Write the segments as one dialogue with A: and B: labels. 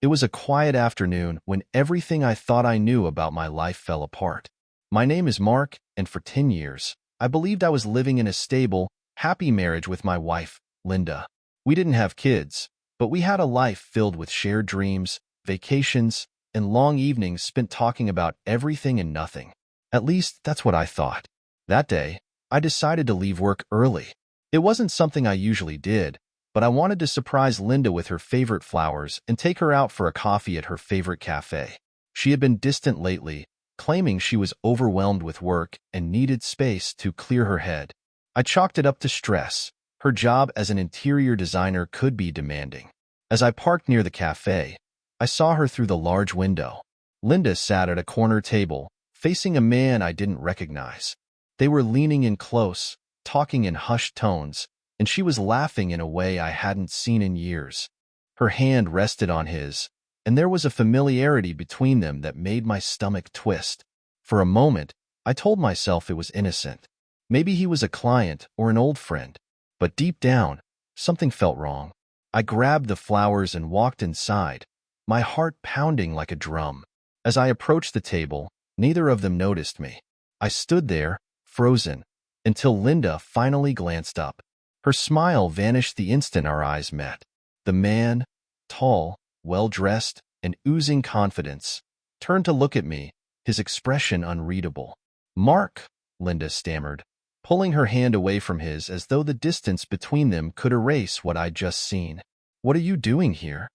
A: It was a quiet afternoon when everything I thought I knew about my life fell apart. My name is Mark, and for 10 years, I believed I was living in a stable, happy marriage with my wife, Linda. We didn't have kids, but we had a life filled with shared dreams, vacations, and long evenings spent talking about everything and nothing. At least, that's what I thought. That day, I decided to leave work early. It wasn't something I usually did, but I wanted to surprise Linda with her favorite flowers and take her out for a coffee at her favorite cafe. She had been distant lately, claiming she was overwhelmed with work and needed space to clear her head. I chalked it up to stress. Her job as an interior designer could be demanding. As I parked near the cafe, I saw her through the large window. Linda sat at a corner table, facing a man I didn't recognize. They were leaning in close, talking in hushed tones, and she was laughing in a way I hadn't seen in years. Her hand rested on his, and there was a familiarity between them that made my stomach twist. For a moment, I told myself it was innocent. Maybe he was a client or an old friend. But deep down, something felt wrong. I grabbed the flowers and walked inside, my heart pounding like a drum. As I approached the table, neither of them noticed me. I stood there, frozen, until Linda finally glanced up. Her smile vanished the instant our eyes met. The man, tall, well-dressed, and oozing confidence, turned to look at me, his expression unreadable. "Mark," Linda stammered, pulling her hand away from his as though the distance between them could erase what I'd just seen. "What are you doing here?"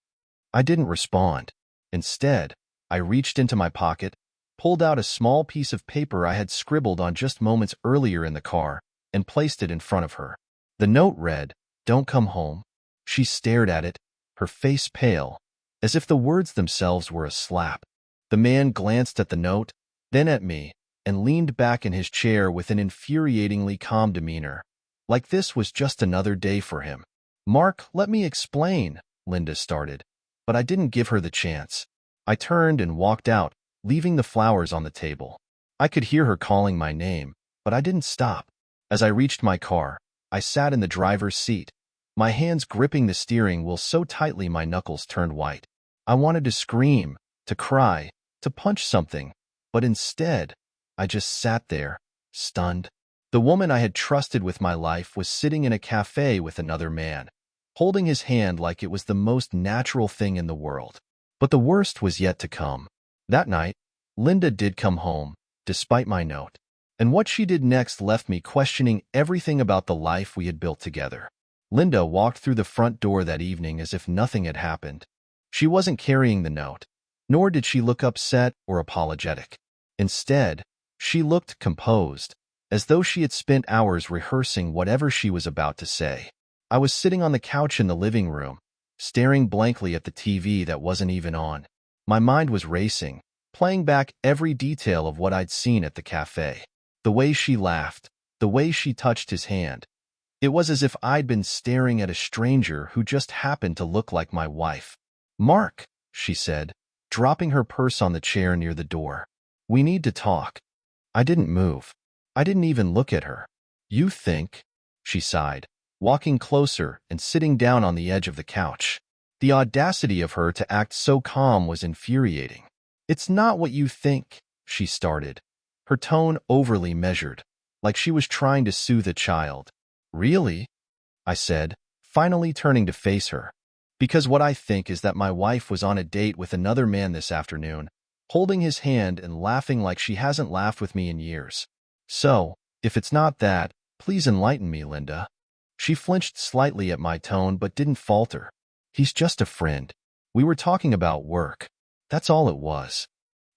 A: I didn't respond. Instead, I reached into my pocket, pulled out a small piece of paper I had scribbled on just moments earlier in the car, and placed it in front of her. The note read, "Don't come home." She stared at it, her face pale, as if the words themselves were a slap. The man glanced at the note, then at me, and leaned back in his chair with an infuriatingly calm demeanor, like this was just another day for him. "Mark, let me explain," Linda started, but I didn't give her the chance. I turned and walked out, leaving the flowers on the table. I could hear her calling my name, but I didn't stop. As I reached my car, I sat in the driver's seat, my hands gripping the steering wheel so tightly my knuckles turned white. I wanted to scream, to cry, to punch something, but instead, I just sat there, stunned. The woman I had trusted with my life was sitting in a cafe with another man, holding his hand like it was the most natural thing in the world. But the worst was yet to come. That night, Linda did come home, despite my note. And what she did next left me questioning everything about the life we had built together. Linda walked through the front door that evening as if nothing had happened. She wasn't carrying the note, nor did she look upset or apologetic. Instead, she looked composed, as though she had spent hours rehearsing whatever she was about to say. I was sitting on the couch in the living room, staring blankly at the TV that wasn't even on. My mind was racing, playing back every detail of what I'd seen at the cafe. The way she laughed, the way she touched his hand. It was as if I'd been staring at a stranger who just happened to look like my wife. "Mark," she said, dropping her purse on the chair near the door. "We need to talk." I didn't move. I didn't even look at her. "You think?" she sighed, walking closer and sitting down on the edge of the couch. The audacity of her to act so calm was infuriating. "It's not what you think," she started, her tone overly measured, like she was trying to soothe a child. "Really?" I said, finally turning to face her. "Because what I think is that my wife was on a date with another man this afternoon, holding his hand and laughing like she hasn't laughed with me in years. So, if it's not that, please enlighten me, Linda." She flinched slightly at my tone but didn't falter. "He's just a friend. We were talking about work. That's all it was."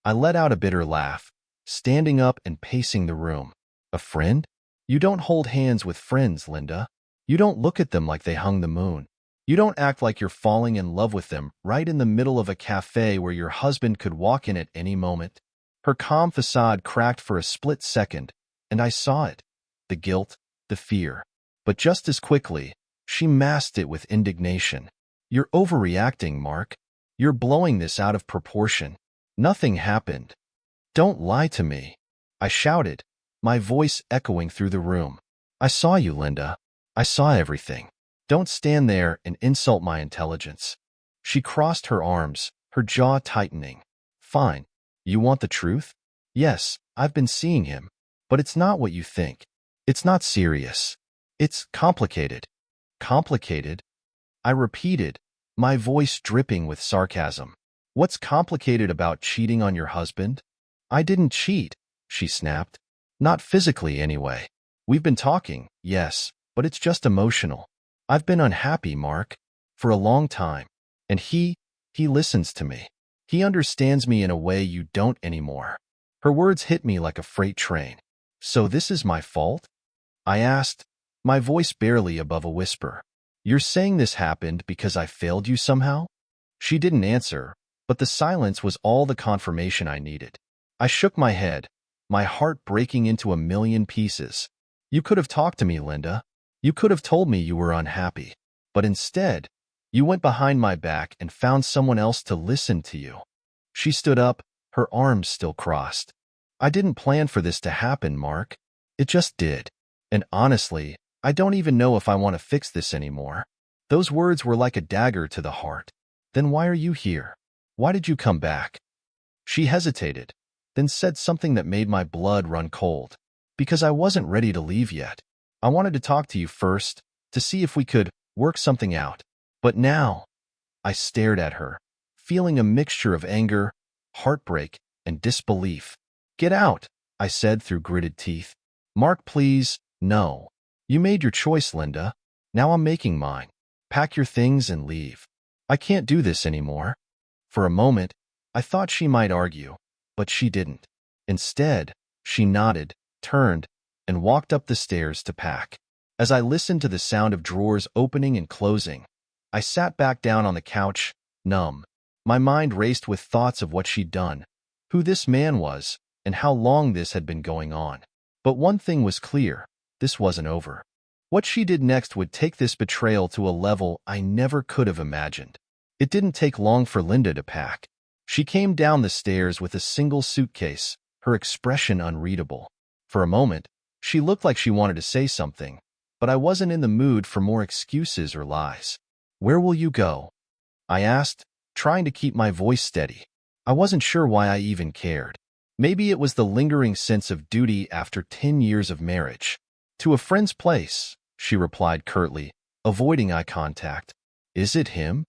A: I let out a bitter laugh, standing up and pacing the room. "A friend? You don't hold hands with friends, Linda. You don't look at them like they hung the moon. You don't act like you're falling in love with them right in the middle of a cafe where your husband could walk in at any moment." Her calm facade cracked for a split second, and I saw it. The guilt, the fear. But just as quickly, she masked it with indignation. "You're overreacting, Mark. You're blowing this out of proportion. Nothing happened. Don't lie to me," I shouted, my voice echoing through the room. "I saw you, Linda. I saw everything. Don't stand there and insult my intelligence." She crossed her arms, her jaw tightening. Fine. You want the truth? Yes, I've been seeing him. But it's not what you think. It's not serious. It's complicated. Complicated? I repeated, my voice dripping with sarcasm. What's complicated about cheating on your husband? I didn't cheat, she snapped. Not physically, anyway. We've been talking, yes, but it's just emotional. I've been unhappy, Mark, for a long time. And he listens to me. He understands me in a way you don't anymore. Her words hit me like a freight train. So this is my fault? I asked, my voice barely above a whisper. You're saying this happened because I failed you somehow? She didn't answer, but the silence was all the confirmation I needed. I shook my head, my heart breaking into a million pieces. You could have talked to me, Linda. You could have told me you were unhappy. But instead, you went behind my back and found someone else to listen to you. She stood up, her arms still crossed. I didn't plan for this to happen, Mark. It just did. And honestly, I don't even know if I want to fix this anymore. Those words were like a dagger to the heart. Then why are you here? Why did you come back? She hesitated, then said something that made my blood run cold. Because I wasn't ready to leave yet. I wanted to talk to you first, to see if we could work something out. But now, I stared at her, feeling a mixture of anger, heartbreak, and disbelief. Get out, I said through gritted teeth. Mark, please, no. You made your choice, Linda. Now I'm making mine. Pack your things and leave. I can't do this anymore. For a moment, I thought she might argue, but she didn't. Instead, she nodded, turned, and walked up the stairs to pack. As I listened to the sound of drawers opening and closing, I sat back down on the couch, numb. My mind raced with thoughts of what she'd done, who this man was, and how long this had been going on. But one thing was clear, this wasn't over. What she did next would take this betrayal to a level I never could have imagined. It didn't take long for Linda to pack. She came down the stairs with a single suitcase, her expression unreadable. For a moment, she looked like she wanted to say something, but I wasn't in the mood for more excuses or lies. Where will you go? I asked, trying to keep my voice steady. I wasn't sure why I even cared. Maybe it was the lingering sense of duty after 10 years of marriage. To a friend's place, she replied curtly, avoiding eye contact. Is it him?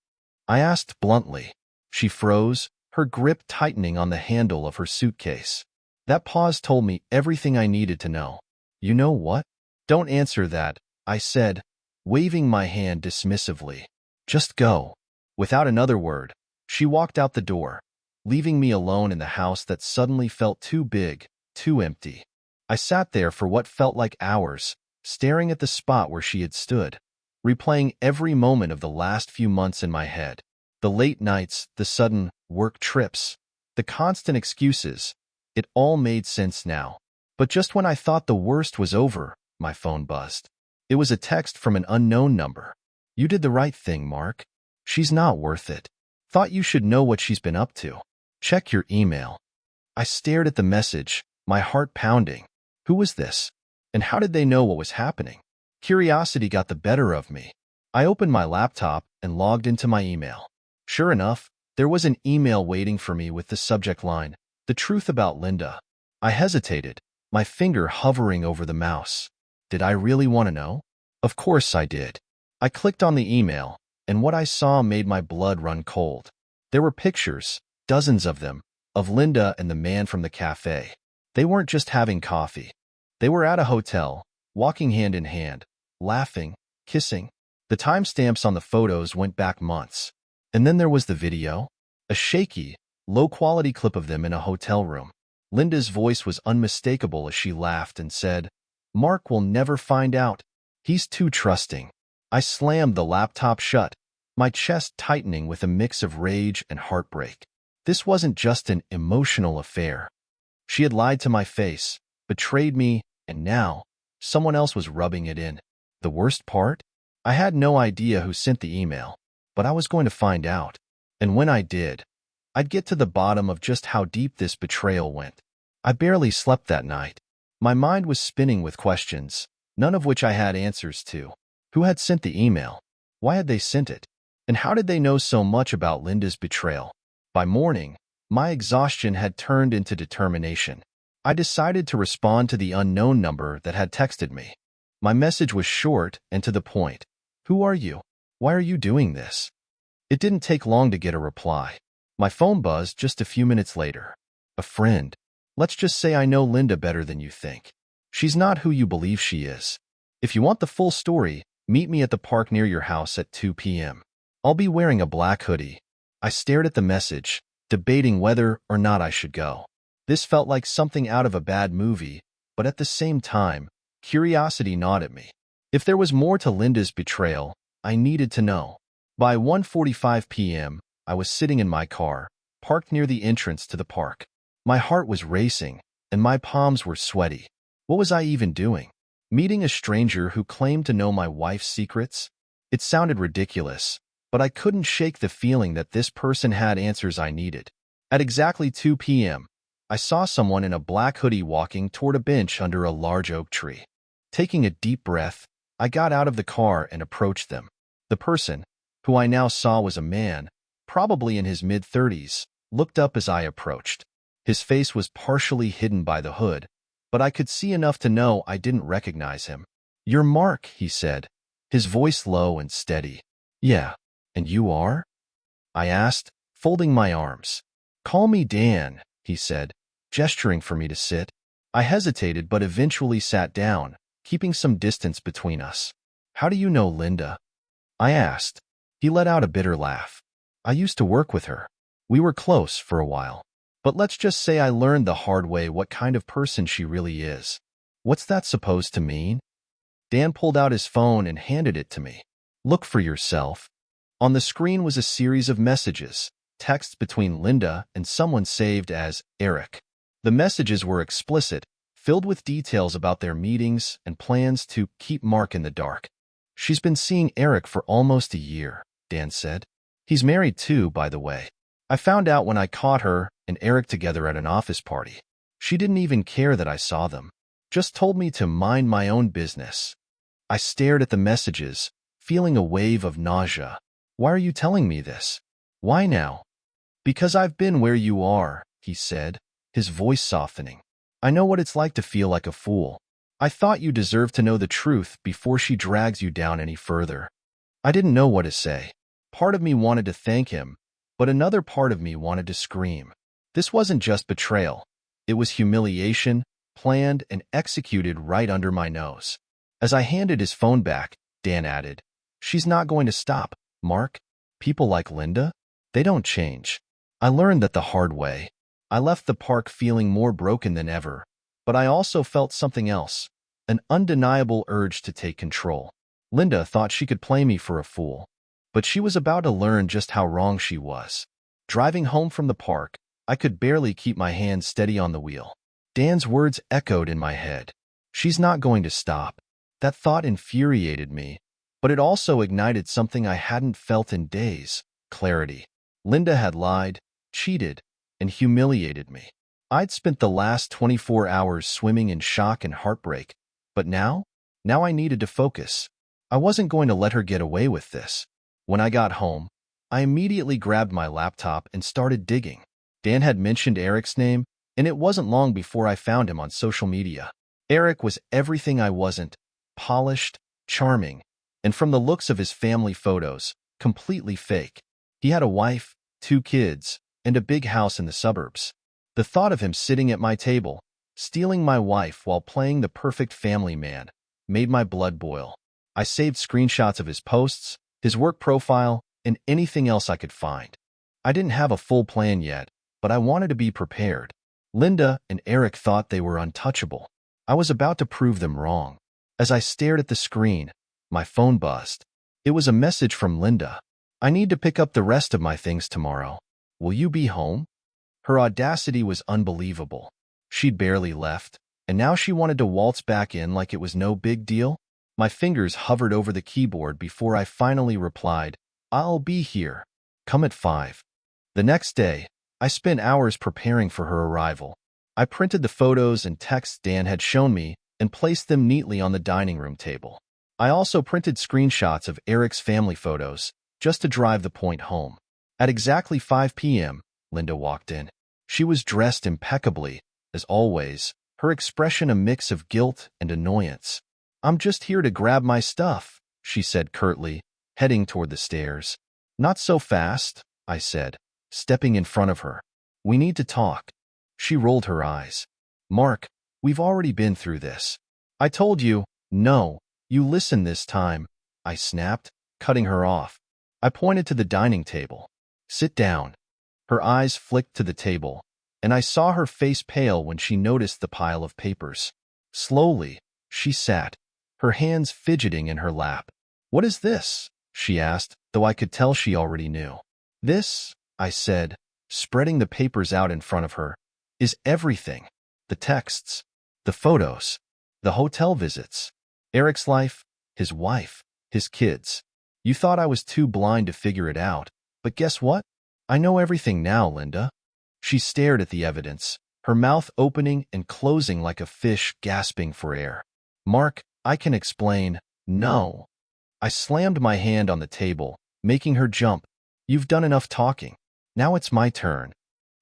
A: I asked bluntly. She froze, her grip tightening on the handle of her suitcase. That pause told me everything I needed to know. You know what? Don't answer that, I said, waving my hand dismissively. Just go. Without another word, she walked out the door, leaving me alone in the house that suddenly felt too big, too empty. I sat there for what felt like hours, staring at the spot where she had stood, replaying every moment of the last few months in my head. The late nights, the sudden work trips, the constant excuses. It all made sense now. But just when I thought the worst was over, my phone buzzed. It was a text from an unknown number. You did the right thing, Mark. She's not worth it. Thought you should know what she's been up to. Check your email. I stared at the message, my heart pounding. Who was this? And how did they know what was happening? Curiosity got the better of me. I opened my laptop and logged into my email. Sure enough, there was an email waiting for me with the subject line, "The truth about Linda." I hesitated, my finger hovering over the mouse. Did I really want to know? Of course I did. I clicked on the email, and what I saw made my blood run cold. There were pictures, dozens of them, of Linda and the man from the cafe. They weren't just having coffee. They were at a hotel, walking hand in hand, laughing, kissing. The timestamps on the photos went back months. And then there was the video, a shaky, low-quality clip of them in a hotel room. Linda's voice was unmistakable as she laughed and said, "Mark will never find out. He's too trusting." I slammed the laptop shut, my chest tightening with a mix of rage and heartbreak. This wasn't just an emotional affair. She had lied to my face, betrayed me, and now, someone else was rubbing it in. The worst part? I had no idea who sent the email, but I was going to find out. And when I did, I'd get to the bottom of just how deep this betrayal went. I barely slept that night. My mind was spinning with questions, none of which I had answers to. Who had sent the email? Why had they sent it? And how did they know so much about Linda's betrayal? By morning, my exhaustion had turned into determination. I decided to respond to the unknown number that had texted me. My message was short and to the point. Who are you? Why are you doing this? It didn't take long to get a reply. My phone buzzed just a few minutes later. A friend. Let's just say I know Linda better than you think. She's not who you believe she is. If you want the full story, meet me at the park near your house at 2 p.m. I'll be wearing a black hoodie. I stared at the message, debating whether or not I should go. This felt like something out of a bad movie, but at the same time, curiosity gnawed at me. If there was more to Linda's betrayal, I needed to know. By 1:45 p.m., I was sitting in my car, parked near the entrance to the park. My heart was racing, and my palms were sweaty. What was I even doing? Meeting a stranger who claimed to know my wife's secrets? It sounded ridiculous, but I couldn't shake the feeling that this person had answers I needed. At exactly 2 p.m., I saw someone in a black hoodie walking toward a bench under a large oak tree. Taking a deep breath, I got out of the car and approached them. The person, who I now saw was a man, probably in his mid-30s, looked up as I approached. His face was partially hidden by the hood, but I could see enough to know I didn't recognize him. "You're Mark," he said, his voice low and steady. "Yeah, and you are?" I asked, folding my arms. "Call me Dan," he said, gesturing for me to sit. I hesitated but eventually sat down, keeping some distance between us. "How do you know Linda?" I asked. He let out a bitter laugh. "I used to work with her. We were close for a while. But let's just say I learned the hard way what kind of person she really is." "What's that supposed to mean?" Dan pulled out his phone and handed it to me. "Look for yourself." On the screen was a series of messages, texts between Linda and someone saved as Eric. The messages were explicit, filled with details about their meetings and plans to keep Mark in the dark. "She's been seeing Eric for almost a year," Dan said. "He's married too, by the way. I found out when I caught her and Eric together at an office party. She didn't even care that I saw them. Just told me to mind my own business." I stared at the messages, feeling a wave of nausea. "Why are you telling me this? Why now?" "Because I've been where you are," he said, his voice softening. "I know what it's like to feel like a fool. I thought you deserved to know the truth before she drags you down any further." I didn't know what to say. Part of me wanted to thank him, but another part of me wanted to scream. This wasn't just betrayal. It was humiliation, planned and executed right under my nose. As I handed his phone back, Dan added, "She's not going to stop, Mark. People like Linda, they don't change." I learned that the hard way. I left the park feeling more broken than ever, but I also felt something else, an undeniable urge to take control. Linda thought she could play me for a fool, but she was about to learn just how wrong she was. Driving home from the park, I could barely keep my hands steady on the wheel. Dan's words echoed in my head. "She's not going to stop." That thought infuriated me, but it also ignited something I hadn't felt in days: clarity. Linda had lied, cheated, and humiliated me. I'd spent the last 24 hours swimming in shock and heartbreak, but now I needed to focus. I wasn't going to let her get away with this. When I got home, I immediately grabbed my laptop and started digging. Dan had mentioned Eric's name, and it wasn't long before I found him on social media. Eric was everything I wasn't: polished, charming, and from the looks of his family photos, completely fake. He had a wife, 2 kids, and a big house in the suburbs. The thought of him sitting at my table, stealing my wife while playing the perfect family man, made my blood boil. I saved screenshots of his posts, his work profile, and anything else I could find. I didn't have a full plan yet, but I wanted to be prepared. Linda and Eric thought they were untouchable. I was about to prove them wrong. As I stared at the screen, my phone buzzed. It was a message from Linda. "I need to pick up the rest of my things tomorrow. Will you be home?" Her audacity was unbelievable. She'd barely left, and now she wanted to waltz back in like it was no big deal. My fingers hovered over the keyboard before I finally replied, "I'll be here. Come at 5. The next day, I spent hours preparing for her arrival. I printed the photos and texts Dan had shown me and placed them neatly on the dining room table. I also printed screenshots of Eric's family photos, just to drive the point home. At exactly 5 p.m., Linda walked in. She was dressed impeccably, as always, her expression a mix of guilt and annoyance. "I'm just here to grab my stuff," she said curtly, heading toward the stairs. "Not so fast," I said, stepping in front of her. "We need to talk." She rolled her eyes. "Mark, we've already been through this." "I told you." "No, you listen this time," I snapped, cutting her off. I pointed to the dining table. "Sit down." Her eyes flicked to the table, and I saw her face pale when she noticed the pile of papers. Slowly, she sat, her hands fidgeting in her lap. "What is this?" she asked, though I could tell she already knew. "This," I said, spreading the papers out in front of her, "is everything. The texts, the photos, the hotel visits, Eric's life, his wife, his kids. You thought I was too blind to figure it out, but guess what? I know everything now, Linda." She stared at the evidence, her mouth opening and closing like a fish gasping for air. "Mark, I can explain." "No." I slammed my hand on the table, making her jump. "You've done enough talking. Now it's my turn."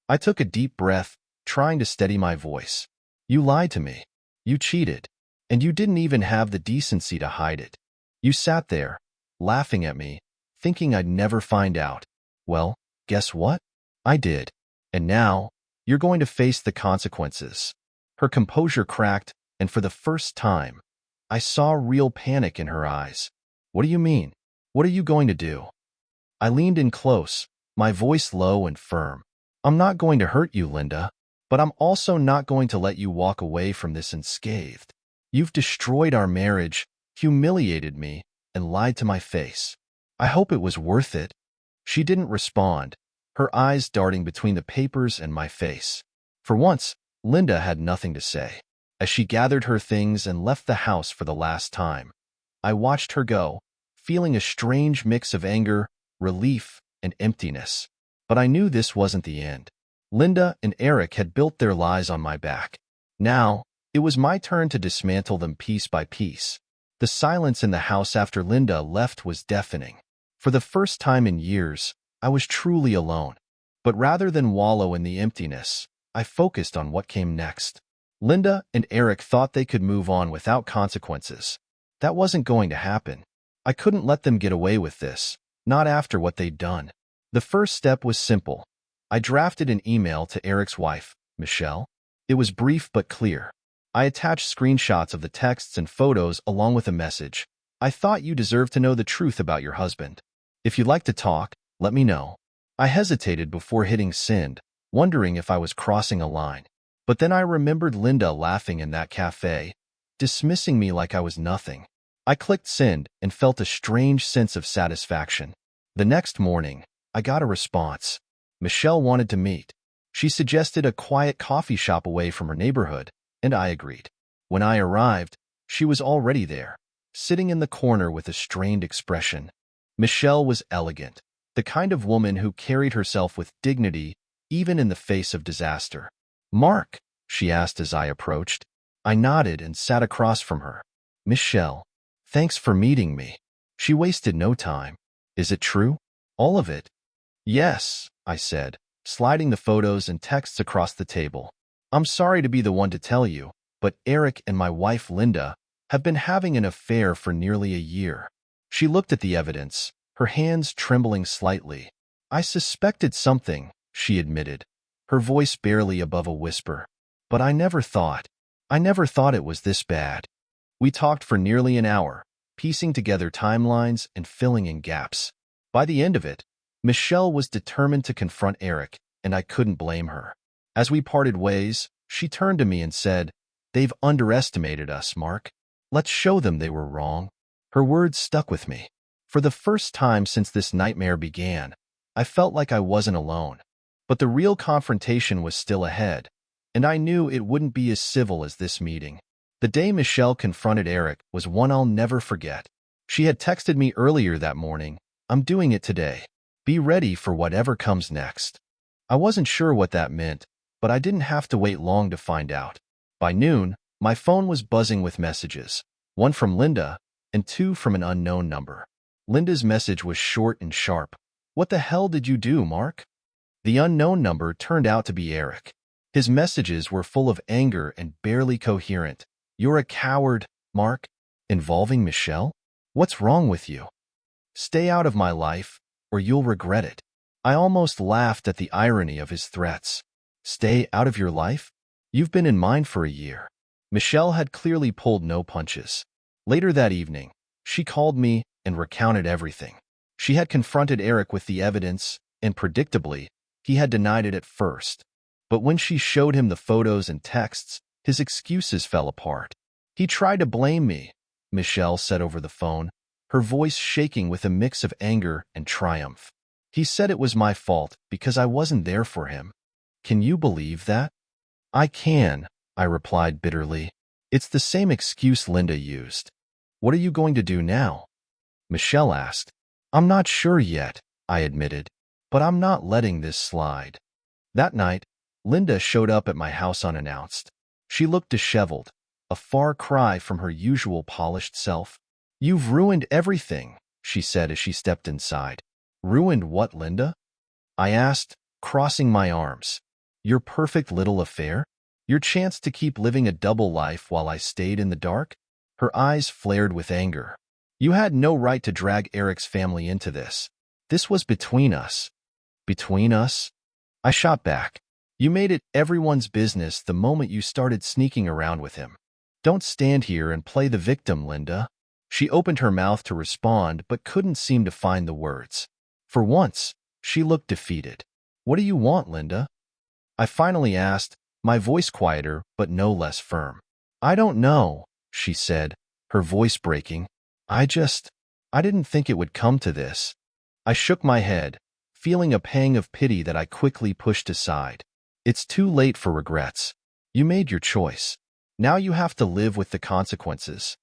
A: I took a deep breath, trying to steady my voice. "You lied to me. You cheated. And you didn't even have the decency to hide it. You sat there, laughing at me, thinking I'd never find out. Well, guess what? I did. And now, you're going to face the consequences." Her composure cracked, and for the first time, I saw real panic in her eyes. "What do you mean? What are you going to do?" I leaned in close, my voice low and firm. "I'm not going to hurt you, Linda, but I'm also not going to let you walk away from this unscathed. You've destroyed our marriage, humiliated me, and lied to my face. I hope it was worth it." She didn't respond, her eyes darting between the papers and my face. For once, Linda had nothing to say. As she gathered her things and left the house for the last time, I watched her go, feeling a strange mix of anger, relief, and emptiness. But I knew this wasn't the end. Linda and Eric had built their lies on my back. Now, it was my turn to dismantle them piece by piece. The silence in the house after Linda left was deafening. For the first time in years, I was truly alone. But rather than wallow in the emptiness, I focused on what came next. Linda and Eric thought they could move on without consequences. That wasn't going to happen. I couldn't let them get away with this, not after what they'd done. The first step was simple. I drafted an email to Eric's wife, Michelle. It was brief but clear. I attached screenshots of the texts and photos along with a message. "I thought you deserved to know the truth about your husband. If you'd like to talk, let me know." I hesitated before hitting send, wondering if I was crossing a line. But then I remembered Linda laughing in that cafe, dismissing me like I was nothing. I clicked send and felt a strange sense of satisfaction. The next morning, I got a response. Michelle wanted to meet. She suggested a quiet coffee shop away from her neighborhood, and I agreed. When I arrived, she was already there, sitting in the corner with a strained expression. Michelle was elegant, the kind of woman who carried herself with dignity even in the face of disaster. "Mark?" she asked as I approached. I nodded and sat across from her. "Michelle, thanks for meeting me." She wasted no time. "Is it true? All of it?" "Yes," I said, sliding the photos and texts across the table. "I'm sorry to be the one to tell you, but Eric and my wife Linda have been having an affair for nearly a year." She looked at the evidence, her hands trembling slightly. "I suspected something," she admitted, her voice barely above a whisper. "But I never thought it was this bad." We talked for nearly an hour, piecing together timelines and filling in gaps. By the end of it, Michelle was determined to confront Eric, and I couldn't blame her. As we parted ways, she turned to me and said, "They've underestimated us, Mark. Let's show them they were wrong." Her words stuck with me. For the first time since this nightmare began, I felt like I wasn't alone. But the real confrontation was still ahead, and I knew it wouldn't be as civil as this meeting. The day Michelle confronted Eric was one I'll never forget. She had texted me earlier that morning, "I'm doing it today. Be ready for whatever comes next." I wasn't sure what that meant, but I didn't have to wait long to find out. By noon, my phone was buzzing with messages, one from Linda and two from an unknown number. Linda's message was short and sharp. "What the hell did you do, Mark?" The unknown number turned out to be Eric. His messages were full of anger and barely coherent. "You're a coward, Mark." "Involving Michelle? What's wrong with you?" "Stay out of my life, or you'll regret it." I almost laughed at the irony of his threats. "Stay out of your life? You've been in mine for a year." Michelle had clearly pulled no punches. Later that evening, she called me and recounted everything. She had confronted Eric with the evidence, and predictably, he had denied it at first. But when she showed him the photos and texts, his excuses fell apart. "He tried to blame me," Michelle said over the phone, her voice shaking with a mix of anger and triumph. "He said it was my fault because I wasn't there for him." "Can you believe that?" "I can," I replied bitterly. "It's the same excuse Linda used." "What are you going to do now?" Michelle asked. "I'm not sure yet," I admitted, "but I'm not letting this slide." That night, Linda showed up at my house unannounced. She looked disheveled, a far cry from her usual polished self. "You've ruined everything," she said as she stepped inside. "Ruined what, Linda?" I asked, crossing my arms. "Your perfect little affair? Your chance to keep living a double life while I stayed in the dark?" Her eyes flared with anger. "You had no right to drag Eric's family into this. This was between us." "Between us?" I shot back. "You made it everyone's business the moment you started sneaking around with him. Don't stand here and play the victim, Linda." She opened her mouth to respond but couldn't seem to find the words. For once, she looked defeated. "What do you want, Linda?" I finally asked, my voice quieter but no less firm. "I don't know," she said, her voice breaking. I didn't think it would come to this." I shook my head, feeling a pang of pity that I quickly pushed aside. "It's too late for regrets. You made your choice. Now you have to live with the consequences."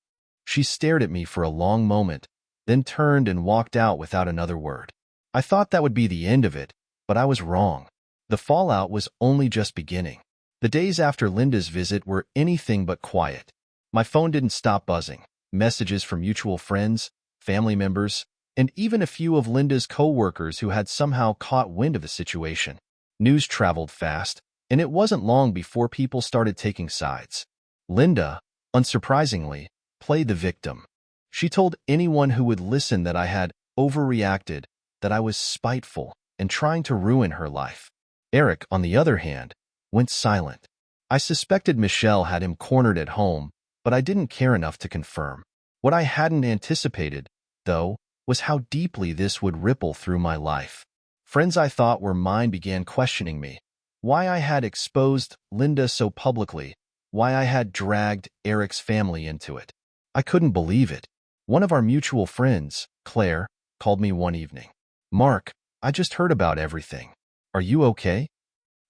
A: She stared at me for a long moment, then turned and walked out without another word. I thought that would be the end of it, but I was wrong. The fallout was only just beginning. The days after Linda's visit were anything but quiet. My phone didn't stop buzzing. Messages from mutual friends, family members, and even a few of Linda's co-workers who had somehow caught wind of the situation. News traveled fast, and it wasn't long before people started taking sides. Linda, unsurprisingly, played the victim. She told anyone who would listen that I had overreacted, that I was spiteful and trying to ruin her life. Eric, on the other hand, went silent. I suspected Michelle had him cornered at home, but I didn't care enough to confirm. What I hadn't anticipated, though, was how deeply this would ripple through my life. Friends I thought were mine began questioning me. Why I had exposed Linda so publicly, why I had dragged Eric's family into it. I couldn't believe it. One of our mutual friends, Claire, called me one evening. "Mark, I just heard about everything. Are you okay?"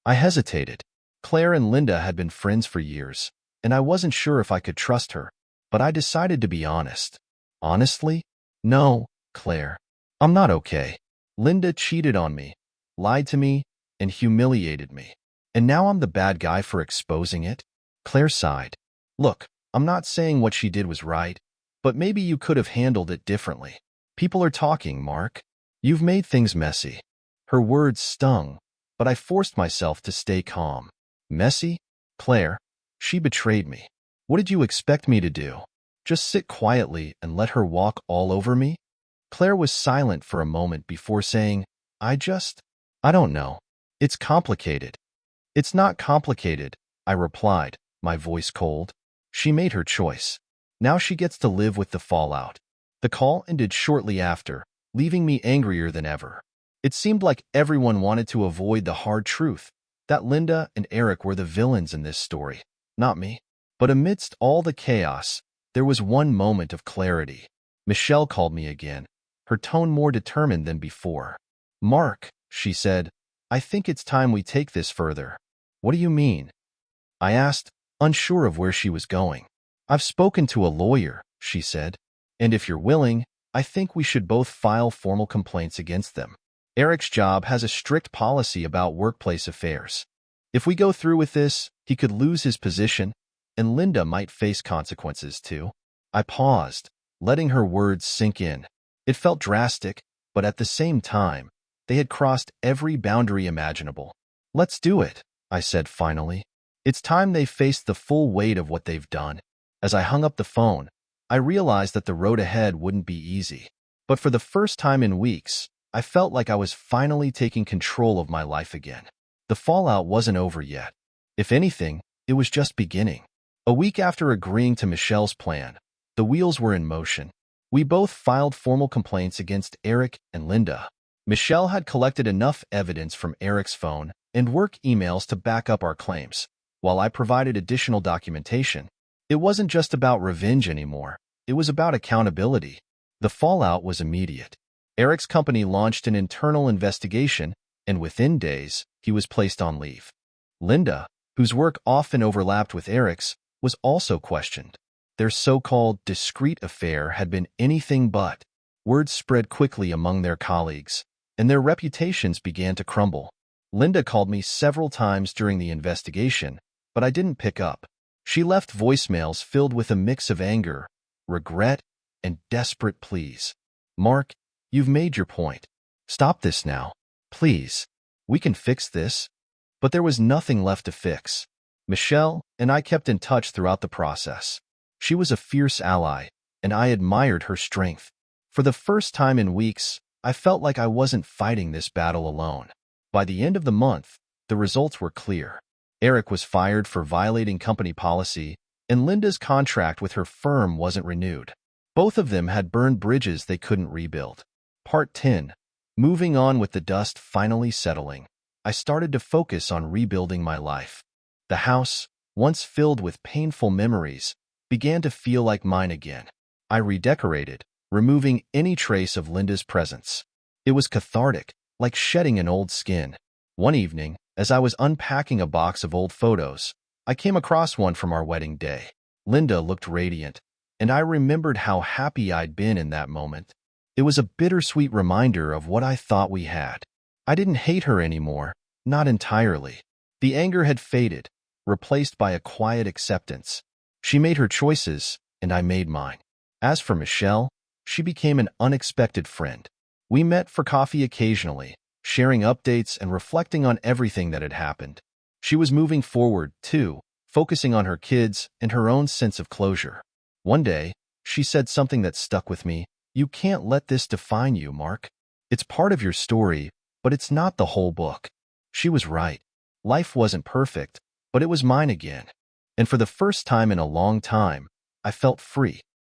A: I hesitated. Claire and Linda had been friends for years, and I wasn't sure if I could trust her, but I decided to be honest. "Honestly? No, Claire. I'm not okay. Linda cheated on me, lied to me, and humiliated me. And now I'm the bad guy for exposing it?" Claire sighed. "Look, I'm not saying what she did was right, but maybe you could have handled it differently. People are talking, Mark. You've made things messy." Her words stung, but I forced myself to stay calm. "Messy? Claire, she betrayed me. What did you expect me to do? Just sit quietly and let her walk all over me?" Claire was silent for a moment before saying, I don't know. It's complicated." "It's not complicated," I replied, my voice cold. "She made her choice. Now she gets to live with the fallout." The call ended shortly after, leaving me angrier than ever. It seemed like everyone wanted to avoid the hard truth, that Linda and Eric were the villains in this story, not me. But amidst all the chaos, there was one moment of clarity. Michelle called me again, her tone more determined than before. "Mark," she said, "I think it's time we take this further." "What do you mean?" I asked, unsure of where she was going. "I've spoken to a lawyer," she said, "and if you're willing, I think we should both file formal complaints against them. Eric's job has a strict policy about workplace affairs. If we go through with this, he could lose his position, and Linda might face consequences too." I paused, letting her words sink in. It felt drastic, but at the same time, They had crossed every boundary imaginable. "Let's do it," I said finally. "It's time they faced the full weight of what they've done." As I hung up the phone, I realized that the road ahead wouldn't be easy. But for the first time in weeks, I felt like I was finally taking control of my life again. The fallout wasn't over yet. If anything, it was just beginning. A week after agreeing to Michelle's plan, the wheels were in motion. We both filed formal complaints against Eric and Linda. Michelle had collected enough evidence from Eric's phone and work emails to back up our claims, while I provided additional documentation. It wasn't just about revenge anymore. It was about accountability. The fallout was immediate. Eric's company launched an internal investigation, and within days, he was placed on leave. Linda, whose work often overlapped with Eric's, was also questioned. Their so-called discreet affair had been anything but. Word spread quickly among their colleagues, and their reputations began to crumble. Linda called me several times during the investigation, but I didn't pick up. She left voicemails filled with a mix of anger, regret, and desperate pleas. "Mark, you've made your point. Stop this now. Please. We can fix this." But there was nothing left to fix. Michelle and I kept in touch throughout the process. She was a fierce ally, and I admired her strength. For the first time in weeks, I felt like I wasn't fighting this battle alone. By the end of the month, the results were clear. Eric was fired for violating company policy, and Linda's contract with her firm wasn't renewed. Both of them had burned bridges they couldn't rebuild. Part 10. Moving on with the dust finally settling, I started to focus on rebuilding my life. The house, once filled with painful memories, began to feel like mine again. I redecorated, removing any trace of Linda's presence. It was cathartic, like shedding an old skin. One evening, as I was unpacking a box of old photos, I came across one from our wedding day. Linda looked radiant, and I remembered how happy I'd been in that moment. It was a bittersweet reminder of what I thought we had. I didn't hate her anymore, not entirely. The anger had faded, replaced by a quiet acceptance. She made her choices, and I made mine. As for Michelle, she became an unexpected friend. We met for coffee occasionally, sharing updates and reflecting on everything that had happened. She was moving forward, too, focusing on her kids and her own sense of closure. One day, she said something that stuck with me. "You can't let this define you, Mark. It's part of your story, but it's not the whole book." She was right. Life wasn't perfect, but it was mine again. And for the first time in a long time, I felt free.